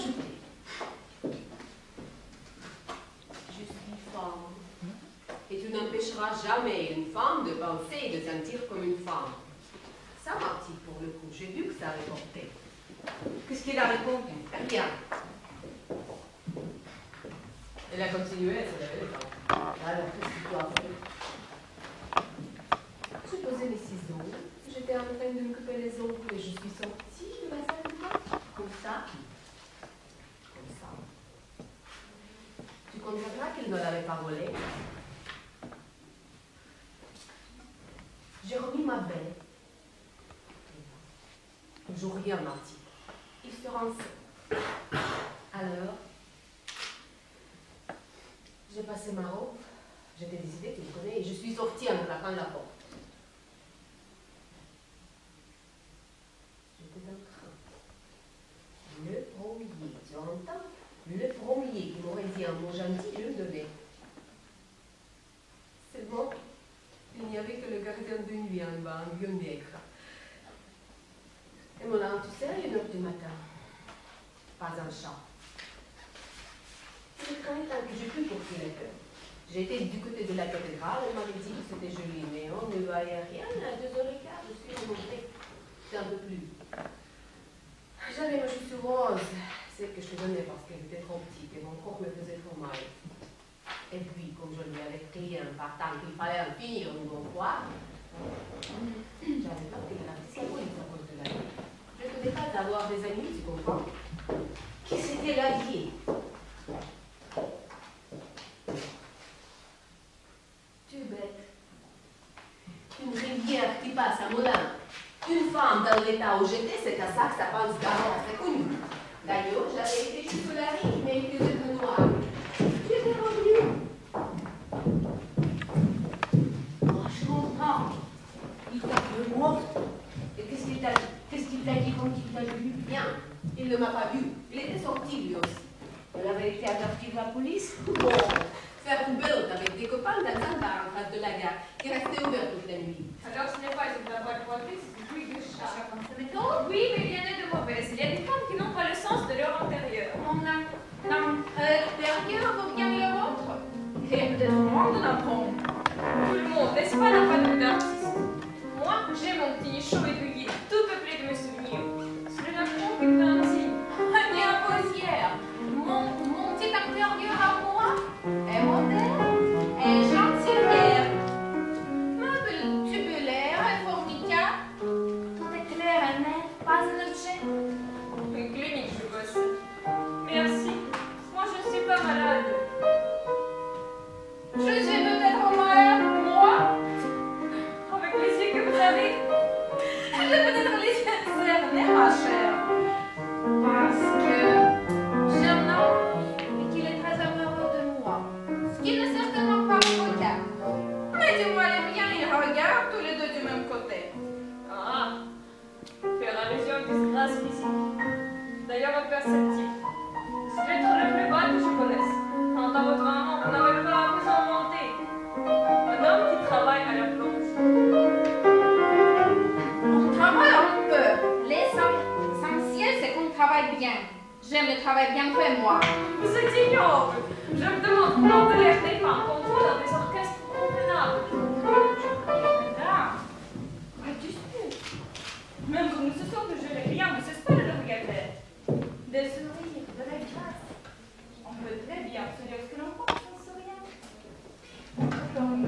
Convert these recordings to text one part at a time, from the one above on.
ajouté. Je suis femme. Et tu n'empêcheras jamais une femme de penser et de sentir comme une femme. Ça m'a-t-il pour le coup, j'ai vu que ça avait porté. Qu'est-ce qu'il a répondu? Rien. Elle a continué à se laver les dents. Alors, qu'est-ce qu'il doit faire? J'ai posé mes ciseaux, j'étais en train de me couper les ongles et je suis sortie de la salle de bain. Comme ça. Comme ça. Tu comprendras qu'elle ne l'avait pas volé. J'ai remis ma belle. Toujours rien, Marty. Il se renseigne. Alors, j'ai passé ma robe, j'étais décidée, tu me connais, et je suis sortie en claquant la porte. J'étais en train. Le premier, tu entends? Le premier qui m'aurait dit un mot gentil, je le donnais. Seulement, il n'y avait que le gardien de nuit en bas, un vieux nègre. Et mon âme, tu sais, à 1h du matin. Pas un chat. C'est quand même que j'ai pu porter la peur. J'étais du côté de la cathédrale, on m'avait dit que c'était joli, mais on ne voyait rien. À 2h15, je suis remontée. C'est un peu plus. J'avais ma chaussure rose, celle que je te donnais parce qu'elle était trop petite et mon corps me faisait trop mal. Et puis, comme je lui avais crié en partant qu'il fallait en finir une bonne fois, j'avais peur qu'il arrive la police à cause de la vie. Je ne tenais pas d'avoir des amis, tu comprends? Qui s'était lavié. Tu es bête. Une rivière qui passe à Moulin. Une femme dans l'état où j'étais, c'est à ça que ça pense d'abord assez connu. D'ailleurs, j'avais été jusque la rive, mais il faisait de noir. J'étais revenue. Oh, je comprends. Il t'a vu morte. Et qu'est-ce qu'il t'a dit? Qu'est-ce qu'il t'a dit quand il t'a vu? Bien. Il ne m'a pas vu. Il était sorti lui aussi. Elle avait été avertie de la police. Bon, faire une belote avec des copains dans un bar en face de la gare qui restait ouvert toute la nuit. Alors ce n'est pas une boîte pointée, c'est une pluie de chat. Oui, mais bien est de mauvaise. Il y a des femmes qui n'ont pas le sens de leur intérieur. L'intérieur vaut bien le vôtre. Et peut-être moins de l'apprendre. Tout le monde, n'est-ce pas, la famille d'artiste? Moi, j'ai mon petit chaud éveillé, tout peuplé de mes souvenirs. C'est le Napron qui fait un signe. Bien posière. Mon petit intérieur à moi est moderne, est gentilière. Meuble tubulaire et formica. Tout est clair et net, pas un objet. Une clinique, je bosse. Merci. Moi, je ne suis pas malade. Je suis peut-être malade, moi. Avec les yeux que vous avez. Je vais peut-être les cerner, ma chère. Parce que j'ai un homme et qu'il est très amoureux de moi. Ce qui n'est certainement pas mon cas. Mais tu vois les miens, ils regardent tous les deux du même côté. Ah, faire allusion à une disgrâce physique. D'ailleurs, imperceptible. C'est l'être le plus bas que je connaisse. Quant à votre maman, vous n'avez pas à vous en vanter. Un homme qui travaille à la plonge. On travaille un peu. L'essentiel, c'est qu'on travaille bien. J'aime le travail bien fait, moi. Vous êtes ignoble. Je me demande comment de l'air des femmes comme vous dans des orchestres convenables. Madame, pas-tu? Même comme nous se sommes de gérer rien, ne cesse pas de le regarder. Des sourires, de la grâce. On peut très bien se dire ce que l'on pense en souriant. Comme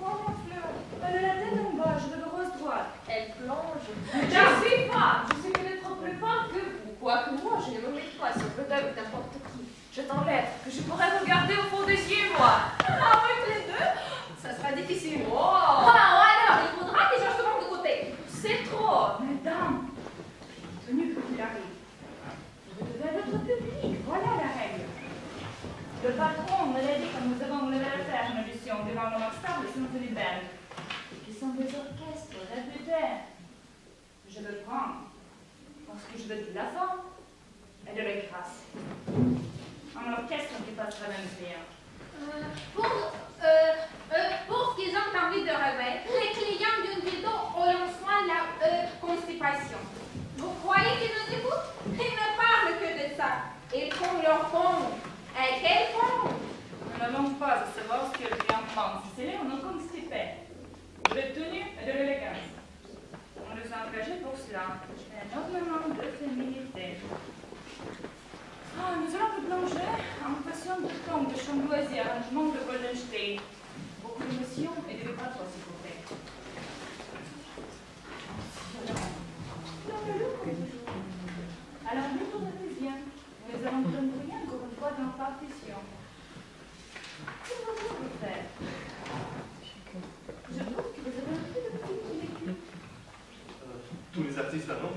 oh, ma fleur, elle a la tête en bas, je veux de rose droite. Elle plonge. Je suis femme, je suis peut-être plus femme que vous. Quoique moi, je ne me mets pas sur le dos avec n'importe qui. Je t'enlève, que je pourrais regarder au fond des yeux, moi. Avec les deux, ça sera difficile. Oh. Ah, alors, il faudra que je change de côté. C'est trop. Mesdames, tenu que qu'il arrive. Vous devez votre public, voilà la règle. Le patron me l'a dit quand nous avons levé le faire une audition devant nos stable et symphonie belle, qui sont des orchestres réputés. Je le prends parce que je veux de la forme et de la grâce. Un orchestre qui passera même bien. Pour ce qu'ils ont envie de rêver, les clients d'une vidéo ont soin de la constipation. Vous croyez qu'ils nous écoutent? Ils ne parlent que de Alors, nous tournons bien. Nous allons prendre rien encore une fois dans la partition. Que voulez-vous faire? Je trouve que vous avez un peu de petite lecture. Tous les artistes là, non?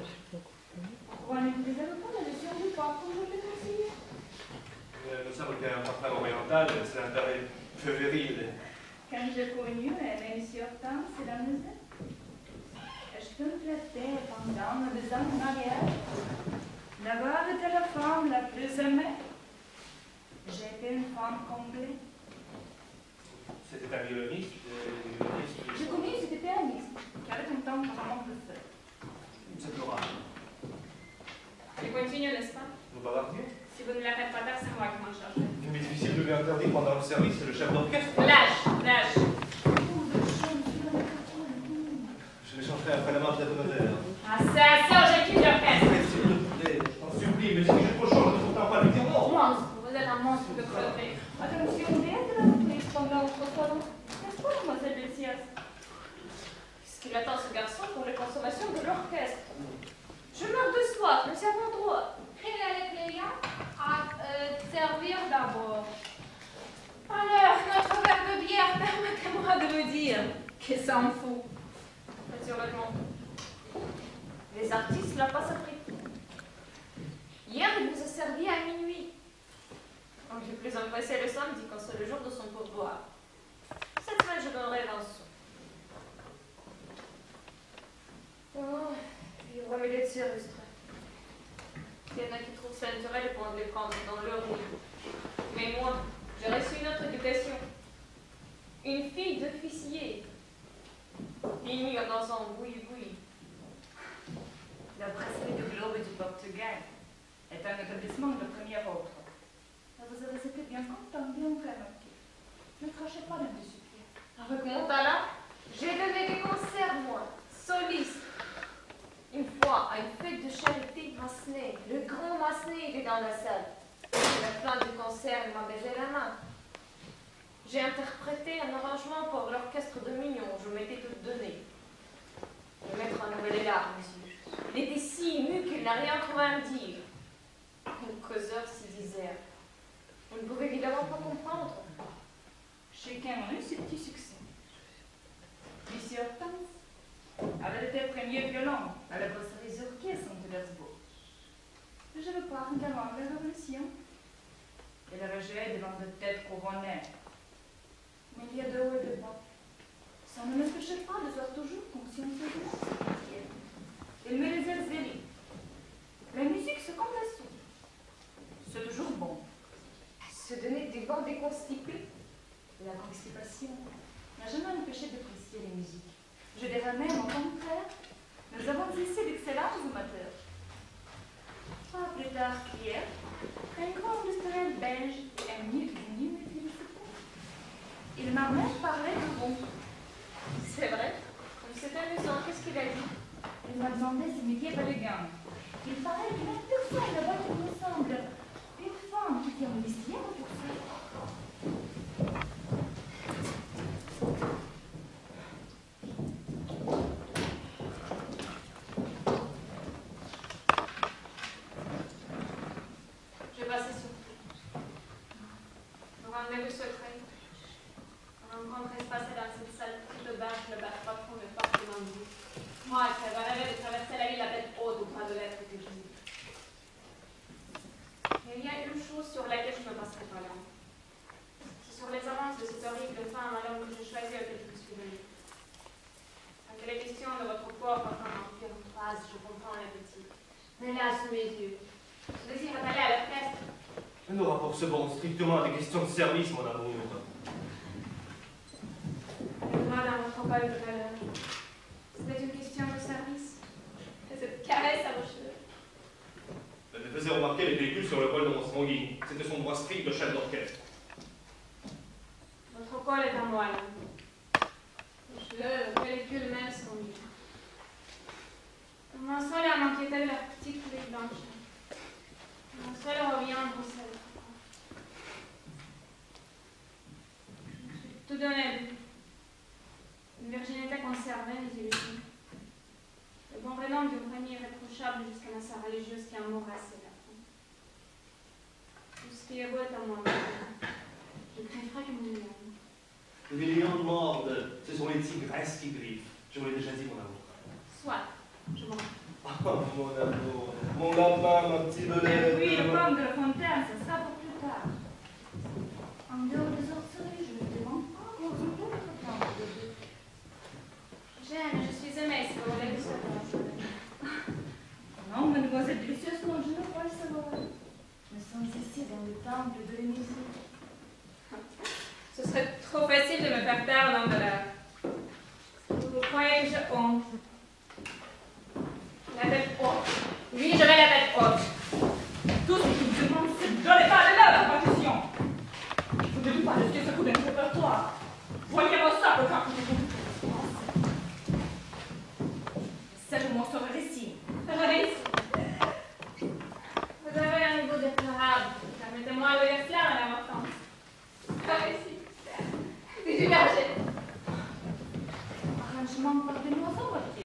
Pourquoi n'utilisez-vous pas la leçon du pape comme je l'ai conseillé? Nous sommes un parfum oriental, c'est un taré peu viril. Quand j'ai connu l'émission Hortense et la musique, je peux me flatter pendant 2 ans de mariage d'avoir été la femme la plus aimée. J'ai été une femme complète. C'était un violoniste. J'ai connu cet pianiste qui avait un temps vraiment de feu. C'est Laura. Je continue, n'est-ce pas? Nous bavardions. Si vous ne la faites pas taire, c'est moi qui m'en charge. Il m'est difficile de lui interdire pendant le service, c'est le chef d'orchestre. Lâche, lâche. Je l'échangerai après la marche d'Adonateur. Ah, c'est assez objectif d'orchestre. S'il te plaît, je t'en supplie, mais si je te change, ne pourtant pas lui dire non. Monstre, vous êtes un monstre de crever. Attention, bien de la reprise pendant votre salon. N'est-ce pas, mademoiselle Lucias? Puisqu'il attend ce garçon pour les consommations de l'orchestre. Je meurs de soif, nous avons droit. Il a les clients à servir d'abord. Alors, notre verre de bière, permettez-moi de me dire que ça en fout. Naturellement. Les artistes n'ont pas appris. Hier, il nous a servi à minuit. Donc, j'ai plus empressé le samedi quand c'est le jour de son pourboire. Cette semaine, je donnerai 20 sous. Oh, il va m'aider de se illustrer. Il y en a qui trouvent ça naturel pour les prendre dans leur lit. Mais moi, j'ai reçu une autre éducation. Une fille d'officier. Finir dans son boui-boui. La brasserie du Globe du Portugal est un établissement de premier ordre. Vous avez été bien content, bien remarqué. Ne crachez pas d'un dessus pied. Avec mon talent, j'ai donné des concerts, moi, soliste. Une fois, à une fête de charité, Massenet, le grand Massenet était dans la salle. À la fin du concert, il m'a baisé la main. J'ai interprété un arrangement pour l'orchestre de Mignon, je m'étais toute donnée. Le maître en avait les larmes, monsieur. Il était si ému qu'il n'a rien trouvé à me dire. Un causeur si disert. Vous ne pouvez évidemment pas comprendre. Chacun a eu ses petits succès. Monsieur Hortense avait été premier violon à la brasserie orchestre de Glasgow. Je veux pas avant la Révolution. Elle avait joué devant de têtes couronnées. Mais il y a de haut et de bas. Ça ne m'empêchait pas de faire toujours conscience de l'art. Il me les a zélés. La musique, c'est comme la soupe. C'est toujours bon. Se donner des vents déconstipés. La constipation n'a jamais empêché d'apprécier les musiques. Je dirais même au contraire, nous avons ici d'excellents amateurs. Pas plus tard qu'hier, un grand industriel belge est venu me féliciter. Il m'a même parlé de vous. C'est vrai? C'est amusant. Qu'est-ce qu'il a dit? Il m'a demandé si Mickey avait les gants. Il paraît qu'il y a une personne là-bas qui me semble. Une femme qui tient le vestiaire pour ça. Je vais passer sur tout. Le rendez-vous secret. On rencontre espacé dans cette salle toute basse, le bar patron de partout dans le bout. Moi, qui rêvais de traverser la ville la tête haute au pas de l'être que je dis. Il y a une chose sur laquelle je ne passerai pas là. C'est sur les avances de cette horrible femme à l'homme que je choisis auquel je me suis venue. Quand il est question de votre corps comme un empire en phrase, je comprends l'appétit. Mais là, sous mes yeux, je désire aller à l'orchestre. Nous rapportons strictement à des questions de service, mon amour. Moi, dans votre pas de valeur. C'était une question de service. Cette caresse à vos cheveux. Elle me faisait remarquer les pellicules sur le col de mon smoking. C'était son droit strict de chef d'orchestre. Votre col est à moi, là. Le pellicule même sont lui. Mon seul a m'inquiété de la petite clé blanche. Mon seul revient en Bruxelles. Je suis tout donné. Une virginité conservée, les illusions. Le devant vraiment d'une famille irréprochable jusqu'à ma sœur religieuse qui embrassait la femme. Tout ce qui est beau est à moi maintenant. Je préfère que mon âme. Les lions mordent, ce sont les tigresses qui griffent. Je vous l'ai déjà dit, mon amour. Soit, je m'en vais. Oh, mon amour, mon lapin, ma petite belette. Oui, le pomme de la fontaine, ça sera pour plus tard. En dehors des orteils, je ne demande pas encore un autre temps. J'aime, je suis aimée, si vous voulez le savoir. Non, mademoiselle délicieuse, non, je ne veux pas le savoir. Nous sommes ici dans le temple de l'émission. Ce serait trop facile de me faire taire au nom de l'heure. Vous croyez que je honte? La tête haute. Oui, je mets la tête haute. Tout ce que je demande, c'est de ne pas aller là, la partition. Vous ne dites pas de ce que ça coûte un répertoire. Voyez vos sacs, quand vous cette moi sera ici. Vous avez un niveau déplorable. Permettez-moi de dire cela.